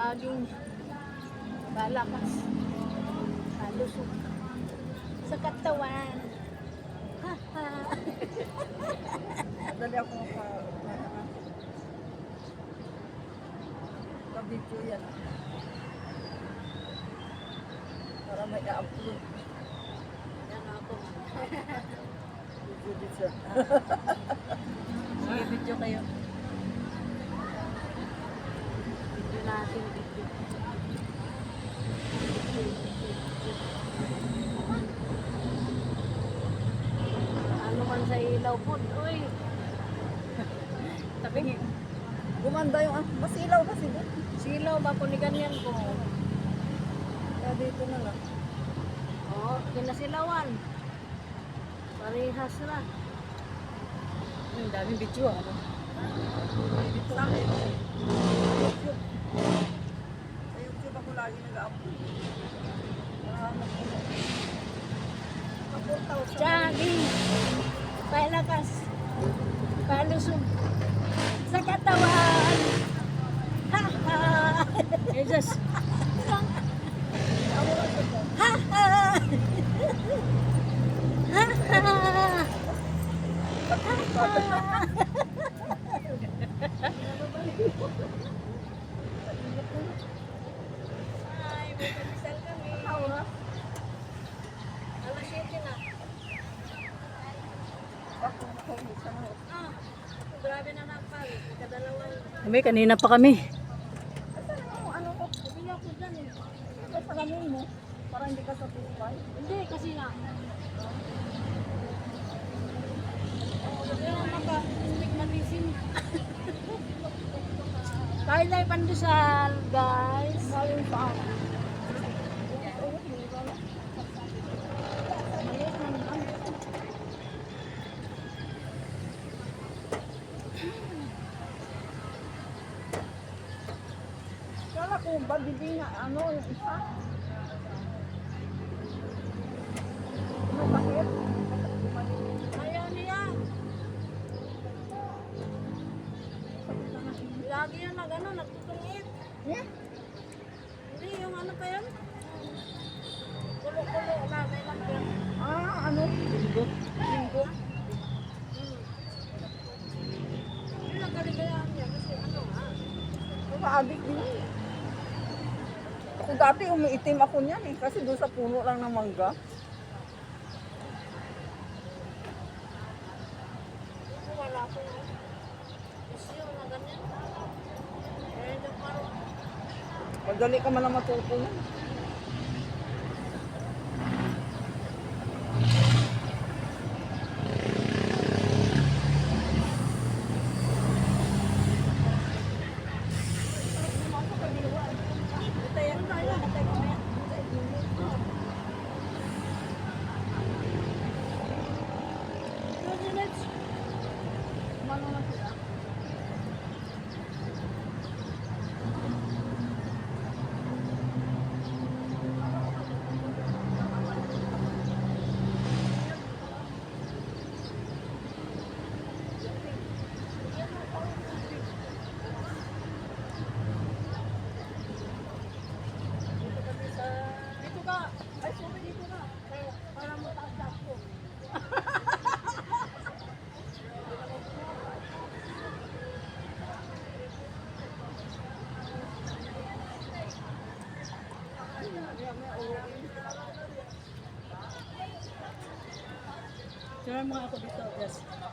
saging. Balakas. Halusog. Sa katawan. Ha ha. Dali ako ka-video yan. Para may i-upload. Yan ako. Video siya. Sige, video kayo. Video natin, video. Ano man sa ilaw po, uy. Taping, Gumanda yung, mas ilaw kasi doon. silaw ba po ni ganyan ko? Kaya dito na lang. Oo, kinasilawan. Parehas na. Ang daming video ano. Sa akin. YouTube. Sa YouTube ako lagi nag-upload. Nahanap ko na. Kapurtaw sa Jogging. Palakas. Palusog. Sa katawan. Ha ha. Jesus. Ha ha. Ha ha. Ay, may pamisal kami. Alas 7 na. Ah, grabe na napal. Kadalawang. Kami, kanina pa kami. Ano ko? Bibili ako dyan eh. Ito sa gamin mo. Para hindi ka satisfied. Hindi, kasi nga. Kaya naka-stigmatism. Kahit ay pandesal, guys. Ngayon pa ako. Kala ko ba bibig na ano yung isa? Ano bakit? Ayaw niya. Lagi yan ano, nagtutungit. Eh? Hindi, yung ano pa yan? Kulo-kulo na, may lang yan. Ano? Linggo. Linggo? Yun ang kaligayahan niya kasi ano Nakaadik din. Ako dati umiitim ako niyan eh. Kasi doon sa puno lang ng mangga. wala ko isyo na ganyan. Eh, nagparang Madali ka man na matuto yan. dito ka. Ay, sorry, dito ka. Para mataas ako. Sure mga ako dito. Yes.